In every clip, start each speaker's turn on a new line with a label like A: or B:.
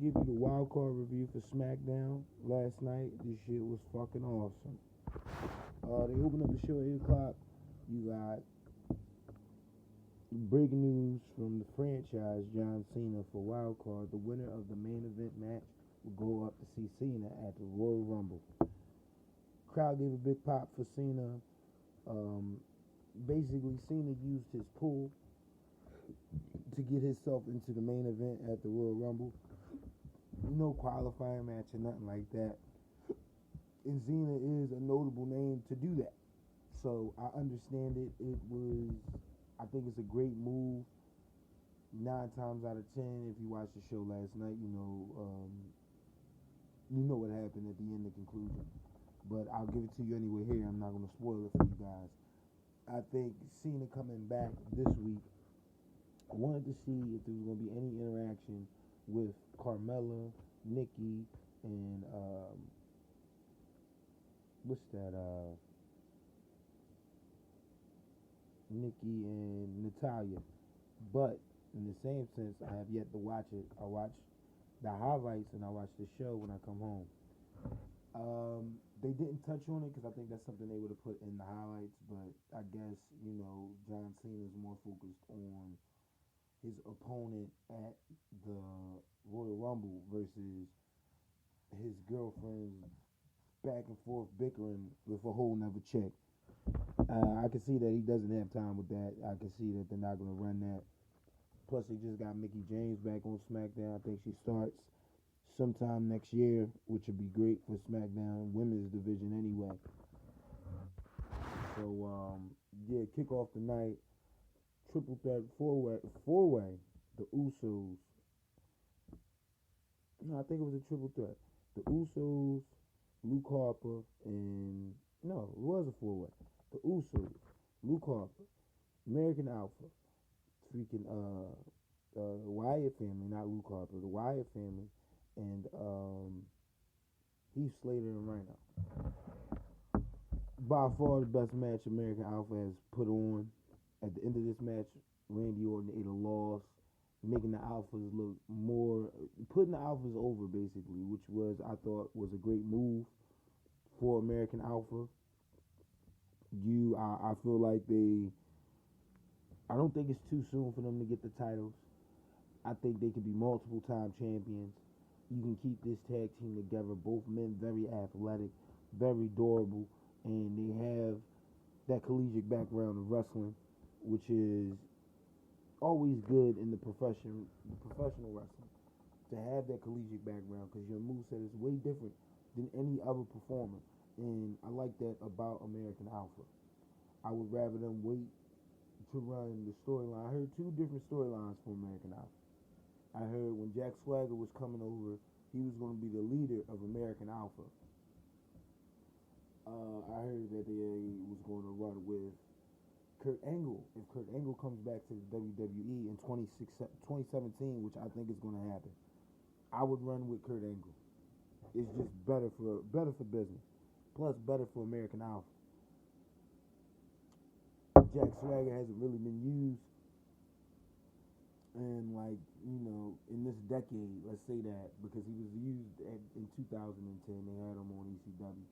A: give you the wild card review for Smackdown last night. This shit was fucking awesome. They opened up the show at 8 o'clock. You got breaking news from the franchise, John Cena for wild card. The winner of the main event match will go up to see Cena at the Royal Rumble. Crowd gave a big pop for Cena. Basically, Cena used his pull to get himself into the main event at the Royal Rumble. No qualifying match or nothing like that. And Cena is a notable name to do that. So I understand it. I think it's a great move. 9 times out of 10, if you watched the show last night, you know what happened at the end, the conclusion. But I'll give it to you anyway here. I'm not going to spoil it for you guys. I think Cena coming back this week, I wanted to see if there was going to be any interaction with Carmella, Nikki, and Nikki and Natalya. But in the same sense, I have yet to watch it. I watched the highlights and I watched the show when I come home. They didn't touch on it because I think that's something they would have put in the highlights. But I guess, John Cena is more focused on his opponent at the Royal Rumble versus his girlfriend's back and forth bickering with a whole nother chick. I can see that he doesn't have time with that. I can see that they're not going to run that. Plus, they just got Mickie James back on SmackDown. I think she starts sometime next year, which would be great for SmackDown women's division anyway. So, kick off the night. Triple threat, four-way. The Usos. No, I think it was a triple threat. The Usos, Luke Harper, and... No, it was a four-way. The Usos, Luke Harper, American Alpha, freaking the Wyatt family, not Luke Harper, the Wyatt family, and Heath Slater and Rhino. By far the best match American Alpha has put on. At the end of this match, Randy Orton ate a loss, making the Alphas look more, putting the Alphas over basically, which I thought was a great move for American Alpha. I feel like I don't think it's too soon for them to get the titles. I think they could be multiple time champions. You can keep this tag team together. Both men very athletic, very durable, and they have that collegiate background of wrestling, which is always good in the professional wrestling. To have that collegiate background, because your moveset is way different than any other performer. And I like that about American Alpha. I would rather them wait to run the storyline. I heard 2 different storylines for American Alpha. I heard when Jack Swagger was coming over, he was going to be the leader of American Alpha. I heard that they was going to run with Kurt Angle. If Kurt Angle comes back to the WWE in 2017, which I think is going to happen, I would run with Kurt Angle. It's just better for business. Plus, better for American Alpha. Jack Swagger hasn't really been used. And, in this decade, let's say that, because he was used in 2010. They had him on ECW.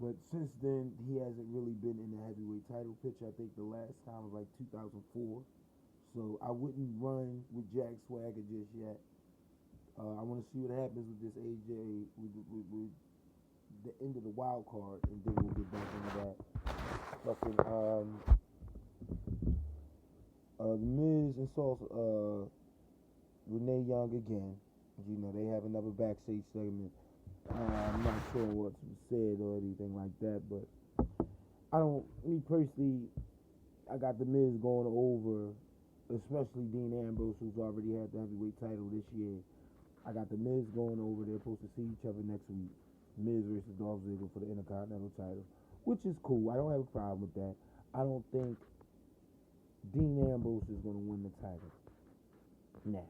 A: But since then, he hasn't really been in the heavyweight title picture. I think the last time was 2004. So, I wouldn't run with Jack Swagger just yet. I want to see what happens with this AJ, with the end of the wild card, and then we'll get back into that. The Miz insults Renee Young again. They have another backstage segment. I'm not sure what's said or anything like that, but me personally, I got the Miz going over, especially Dean Ambrose, who's already had the heavyweight title this year. I got the Miz going over. They're supposed to see each other next week. Miz versus Dolph Ziggler for the Intercontinental title, which is cool. I don't have a problem with that. I don't think Dean Ambrose is going to win the title. Nah.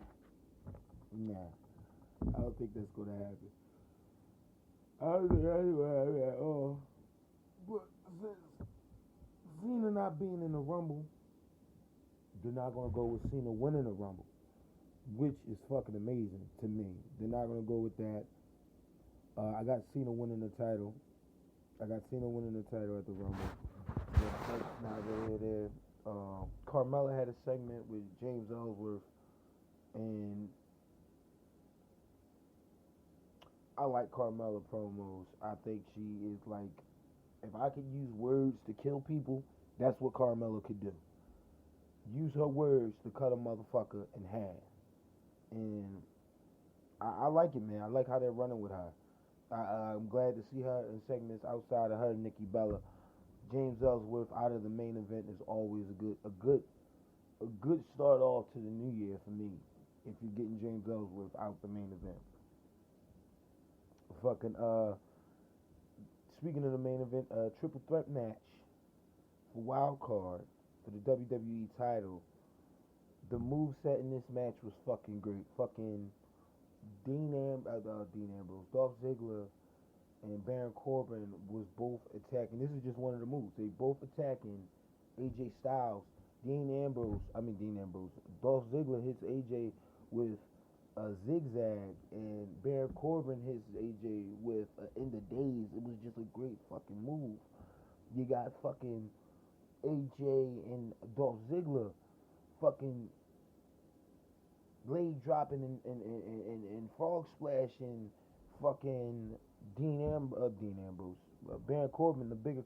A: I don't think that's going to happen. I don't think that's going to happen at all. But since Cena not being in the Rumble, they're not going to go with Cena winning the Rumble. which is fucking amazing to me. They're not gonna go with that. I got Cena winning the title. I got Cena winning the title at the Rumble. That's neither here there. Carmella had a segment with James Ellsworth, and I like Carmella promos. I think she is like, if I could use words to kill people, that's what Carmella could do. Use her words to cut a motherfucker in half. And I like it, man. I like how they're running with her. I'm glad to see her in segments outside of her and Nikki Bella. James Ellsworth out of the main event is always a good start off to the new year for me. If you're getting James Ellsworth out the main event. Fucking speaking of the main event, triple threat match for wild card for the WWE title. The move set in this match was fucking great. Fucking Dean Ambrose, Dolph Ziggler, and Baron Corbin was both attacking. This is just one of the moves. They both attacking AJ Styles. Dolph Ziggler hits AJ with a zigzag, and Baron Corbin hits AJ with in the days. It was just a great fucking move. You got fucking AJ and Dolph Ziggler fucking leg dropping and frog splashing fucking Ambrose. Baron Corbin, the bigger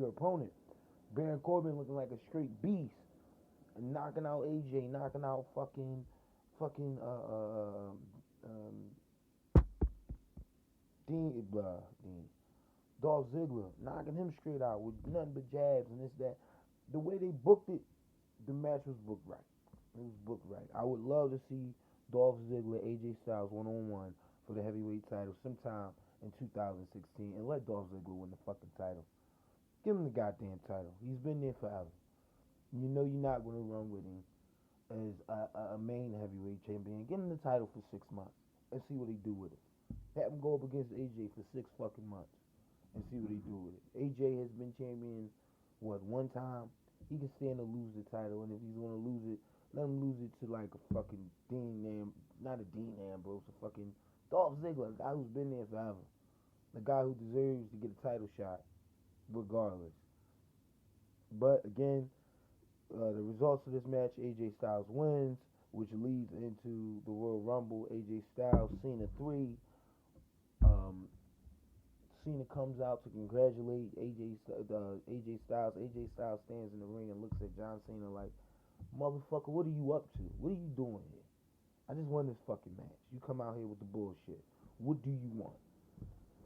A: opponent. Baron Corbin looking like a straight beast, and knocking out AJ, knocking out fucking Dolph Ziggler, knocking him straight out with nothing but jabs and this that. The way they booked it, the match was booked right. It was booked right. I would love to see Dolph Ziggler, AJ Styles 1-on-1 for the heavyweight title sometime in 2016, and let Dolph Ziggler win the fucking title. Give him the goddamn title. He's been there forever. You know you're not going to run with him as a main heavyweight champion. Give him the title for 6 months and see what he do with it. Have him go up against AJ for 6 fucking months and see what he do with it. AJ has been champion, one time? He can stand to lose the title, and if he's going to lose it, let him lose it to like a fucking not a Dean Ambrose, a fucking Dolph Ziggler, a guy who's been there forever. The guy who deserves to get a title shot, regardless. But again, the results of this match, AJ Styles wins, which leads into the Royal Rumble. AJ Styles, Cena 3. Cena comes out to congratulate AJ Styles. AJ Styles stands in the ring and looks at John Cena like, motherfucker, what are you up to? What are you doing here? I just won this fucking match. You come out here with the bullshit. What do you want?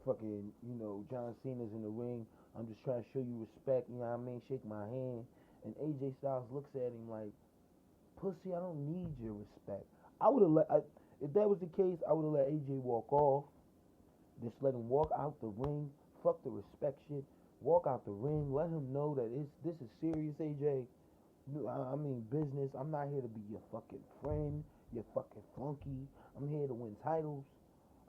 A: Fucking, John Cena's in the ring. I'm just trying to show you respect, you know what I mean? Shake my hand. And AJ Styles looks at him like, pussy, I don't need your respect. If that was the case, I would have let AJ walk off. Just let him walk out the ring. Fuck the respect shit. Walk out the ring. Let him know that this is serious, AJ. I mean business. I'm not here to be your fucking friend, your fucking flunky. I'm here to win titles.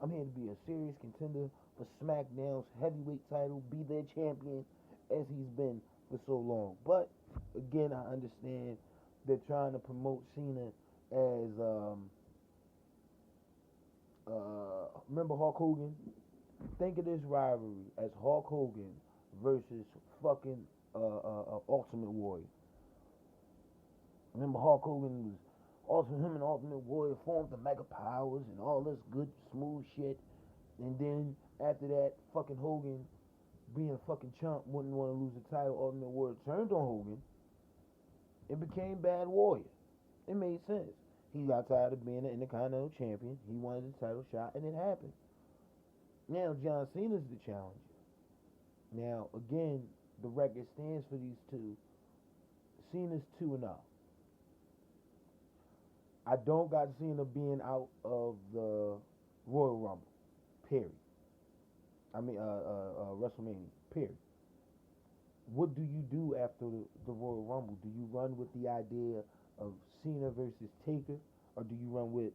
A: I'm here to be a serious contender for Smackdown's heavyweight title, be their champion as he's been for so long. But again, I understand they're trying to promote Cena as remember Hulk Hogan? Think of this rivalry as Hulk Hogan versus fucking Ultimate Warrior. Remember Hulk Hogan was him and Ultimate Warrior formed the Mega Powers and all this good smooth shit. And then after that, fucking Hogan, being a fucking chump, wouldn't want to lose the title. Ultimate Warrior turned on Hogan. It became Bad Warrior. It made sense. He got tired of being an Intercontinental Champion. He wanted the title shot, and it happened. Now John Cena's the challenger. Now again, the record stands for these two. Cena's 2-0. I don't got Cena being out of the Royal Rumble. Period. I mean, WrestleMania. Period. What do you do after the Royal Rumble? Do you run with the idea of Cena versus Taker, or do you run with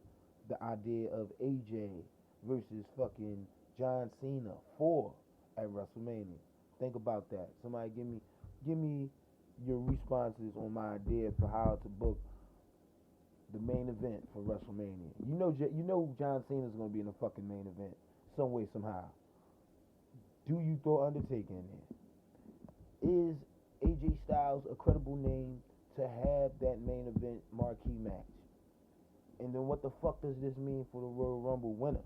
A: the idea of AJ versus fucking John Cena 4 at WrestleMania? Think about that. Somebody give me your responses on my idea for how to book the main event for WrestleMania. You know John Cena's gonna be in the fucking main event some way somehow. Do you throw Undertaker in there? Is AJ Styles a credible name to have that main event marquee match? And then what the fuck does this mean for the Royal Rumble winner?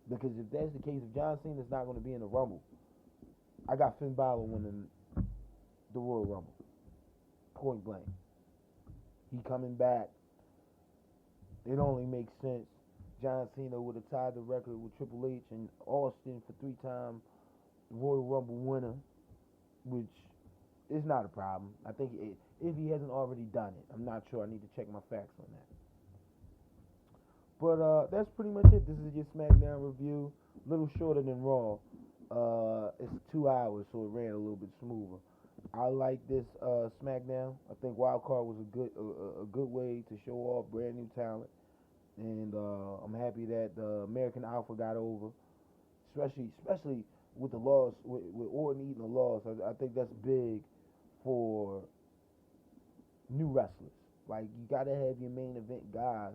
A: Because if that's the case, if John Cena's not going to be in the Rumble, I got Finn Balor winning the Royal Rumble. Point blank. He coming back. It only makes sense. John Cena would have tied the record with Triple H and Austin for 3-time Royal Rumble winner, which is not a problem. I think if he hasn't already done it. I'm not sure. I need to check my facts on that. But that's pretty much it. This is your Smackdown review. A little shorter than Raw. It's 2 hours, so it ran a little bit smoother. I like this Smackdown. I think Wildcard was a good way to show off brand new talent, and I'm happy that the American Alpha got over, especially with the loss, with Orton eating the loss. I think that's big for new wrestlers. Like, you gotta have your main event guys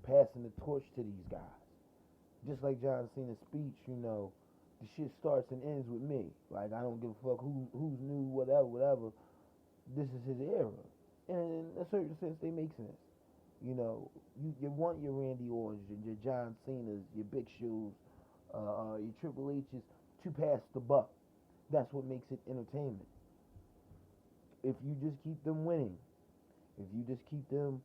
A: passing the torch to these guys. Just like John Cena's speech, the shit starts and ends with me. Like, I don't give a fuck who's new, whatever. This is his era. And in a certain sense, they make sense. You want your Randy Ortons, your John Cenas, your Big Shows, your Triple H's to pass the buck. That's what makes it entertainment. If you just keep them winning, if you just keep them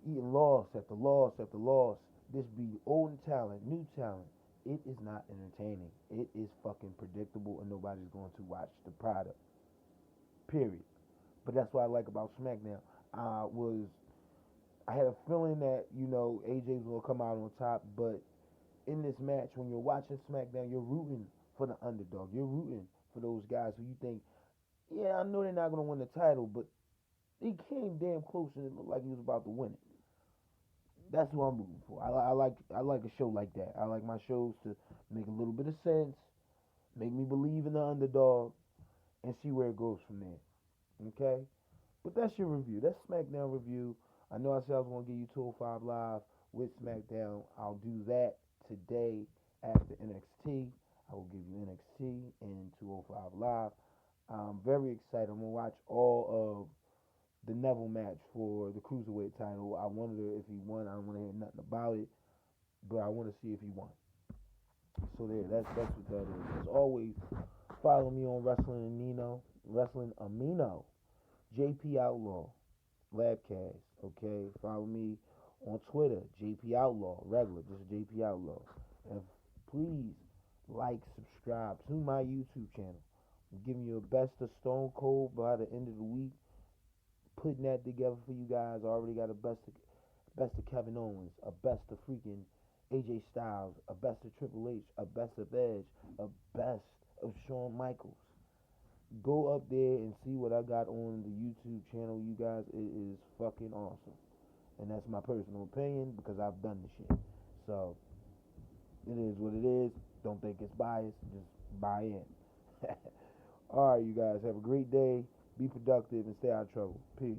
A: eating loss after loss after loss, this be old talent, new talent, it is not entertaining. It is fucking predictable, and nobody's going to watch the product. Period. But that's what I like about SmackDown. I had a feeling that, AJ's gonna come out on top, but in this match, when you're watching SmackDown, you're rooting for the underdog. You're rooting for those guys who you think, yeah, I know they're not gonna win the title, but he came damn close and it looked like he was about to win it. That's who I'm rooting for. I like a show like that. I like my shows to make a little bit of sense, make me believe in the underdog, and see where it goes from there. Okay? But that's your review. That's SmackDown review. I know I said I was going to give you 205 Live with SmackDown. I'll do that today after NXT. I will give you NXT and 205 Live. I'm very excited. I'm going to watch all of the Neville match for the Cruiserweight title. I wonder if he won. I don't want to hear nothing about it, but I want to see if he won. So there, that's what that is. As always, follow me on Wrestling Amino, JP Outlaw, Labcast. Okay, follow me on Twitter, JP Outlaw, regular, just JP Outlaw. And please like, subscribe to my YouTube channel. I'm giving you a best of Stone Cold by the end of the week. Putting that together for you guys. I already got a best of Kevin Owens, a best of freaking AJ Styles, a best of Triple H, a best of Edge, a best of Shawn Michaels. Go up there and see what I got on the YouTube channel, you guys. It is fucking awesome. And that's my personal opinion because I've done the shit. So, it is what it is. Don't think it's biased. Just buy in. Alright, you guys. Have a great day. Be productive and stay out of trouble. Peace.